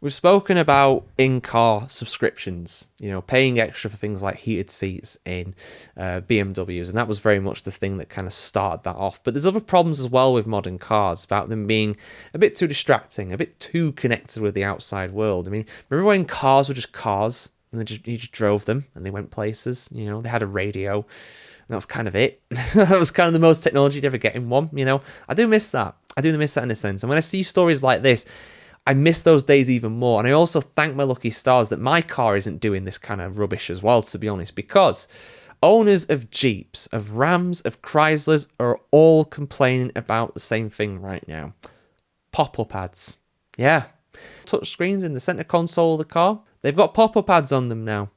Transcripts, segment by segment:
We've spoken about in-car subscriptions, paying extra for things like heated seats in BMWs, and that was very much the thing that kind of started that off. But there's other problems as well with modern cars, about them being a bit too distracting, a bit too connected with the outside world. I mean, remember when cars were just cars, and you just drove them, and they went places, they had a radio, and that was kind of it. That was kind of the most technology you'd ever get in one, I do miss that. I do miss that in a sense. And when I see stories like this, I miss those days even more. And I also thank my lucky stars that my car isn't doing this kind of rubbish as well, to be honest, because owners of Jeeps, of Rams, of Chryslers are all complaining about the same thing right now. Pop-up ads. Yeah. Touch screens in the center console of the car. They've got pop-up ads on them now.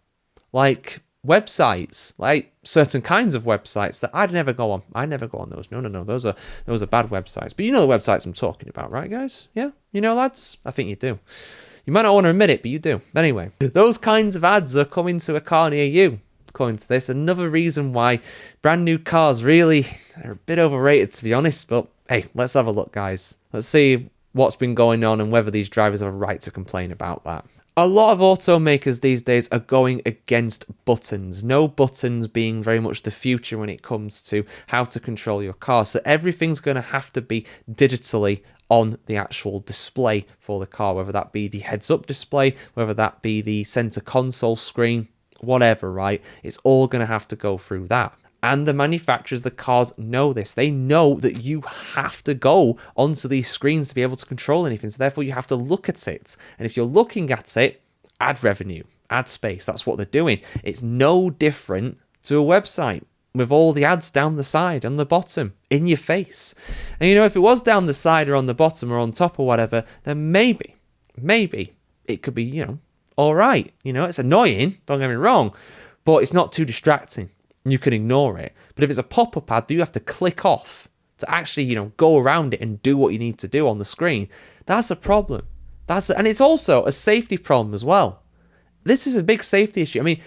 Like websites, like certain kinds of websites that I'd never go on. I never go on those. No. Those are bad websites. But you know the websites I'm talking about, right, guys? Yeah? Lads? I think you do. You might not want to admit it, but you do. Anyway, those kinds of ads are coming to a car near you, according to this. Another reason why brand new cars really are a bit overrated, to be honest. But hey, let's have a look, guys. Let's see what's been going on and whether these drivers have a right to complain about that. A lot of automakers these days are going against buttons. No buttons being very much the future when it comes to how to control your car. So everything's going to have to be digitally on the actual display for the car, whether that be the heads-up display, whether that be the center console screen, whatever, right? It's all going to have to go through that. And the manufacturers of the cars know this. They know that you have to go onto these screens to be able to control anything. So therefore, you have to look at it. And if you're looking at it, ad revenue, ad space, that's what they're doing. It's no different to a website with all the ads down the side, on the bottom, in your face. And if it was down the side or on the bottom or on top or whatever, then maybe it could be, all right. It's annoying, don't get me wrong, but it's not too distracting. You can ignore it. But if it's a pop-up ad that you have to click off to actually, go around it and do what you need to do on the screen, that's a problem. And it's also a safety problem as well. This is a big safety issue. I mean,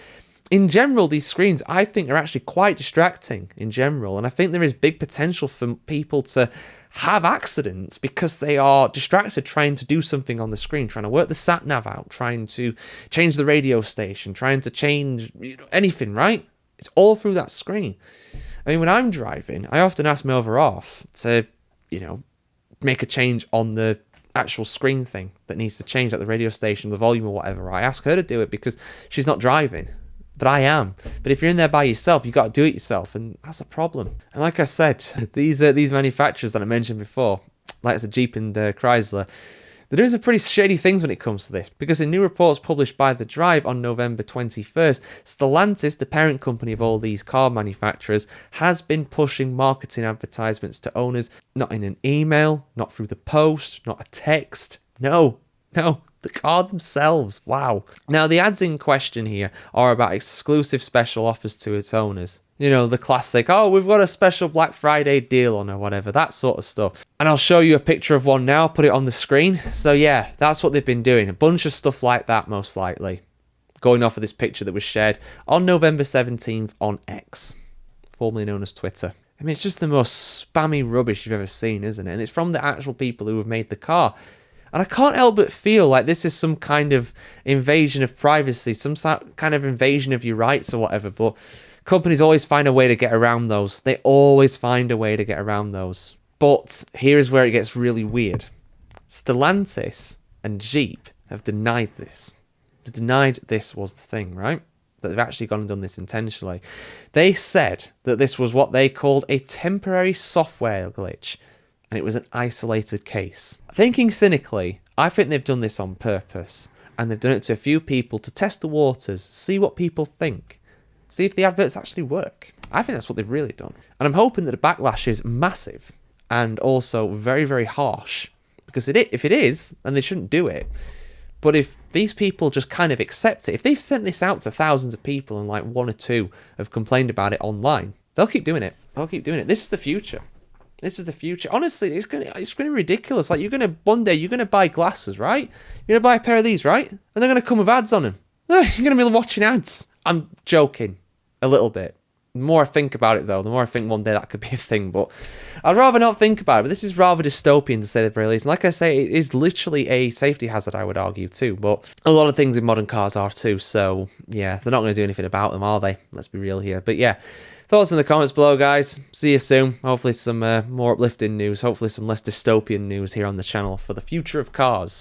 in general, these screens, I think, are actually quite distracting in general. And I think there is big potential for people to have accidents because they are distracted trying to do something on the screen, trying to work the sat-nav out, trying to change the radio station, trying to change anything, right? It's all through that screen. I mean, when I'm driving, I often ask my other half to, make a change on the actual screen thing that needs to change, like the radio station, the volume or whatever. I ask her to do it because she's not driving, but I am. But if you're in there by yourself, you got to do it yourself, and that's a problem. And like I said, these manufacturers that I mentioned before, like it's a Jeep and Chrysler, they're doing some pretty shady things when it comes to this, because in new reports published by The Drive on November 21st, Stellantis, the parent company of all these car manufacturers, has been pushing marketing advertisements to owners, not in an email, not through the post, not a text. No, the car themselves. Wow. Now, the ads in question here are about exclusive special offers to its owners. The classic, we've got a special Black Friday deal on or whatever, that sort of stuff. And I'll show you a picture of one now, put it on the screen. So yeah, that's what they've been doing. A bunch of stuff like that, most likely. Going off of this picture that was shared on November 17th on X, formerly known as Twitter. I mean, it's just the most spammy rubbish you've ever seen, isn't it? And it's from the actual people who have made the car. And I can't help but feel like this is some kind of invasion of privacy, some kind of invasion of your rights or whatever, but companies always find a way to get around those. They always find a way to get around those. But here is where it gets really weird. Stellantis and Jeep have denied this. They denied this was the thing, right? That they've actually gone and done this intentionally. They said that this was what they called a temporary software glitch, and it was an isolated case. Thinking cynically, I think they've done this on purpose, and they've done it to a few people to test the waters, see what people think. See if the adverts actually work. I think that's what they've really done. And I'm hoping that the backlash is massive and also very, very harsh. Because if it is, then they shouldn't do it. But if these people just kind of accept it, if they've sent this out to thousands of people and like one or two have complained about it online, they'll keep doing it. This is the future. Honestly, it's gonna be ridiculous. Like one day you're gonna buy glasses, right? You're gonna buy a pair of these, right? And they're gonna come with ads on them. You're gonna be watching ads. I'm joking a little bit. The more I think about it, though, the more I think one day that could be a thing. But I'd rather not think about it. But this is rather dystopian, to say the very least. And like I say, it is literally a safety hazard, I would argue, too. But a lot of things in modern cars are, too. So, yeah, they're not going to do anything about them, are they? Let's be real here. But, yeah, thoughts in the comments below, guys. See you soon. Hopefully some more uplifting news. Hopefully some less dystopian news here on the channel for the future of cars.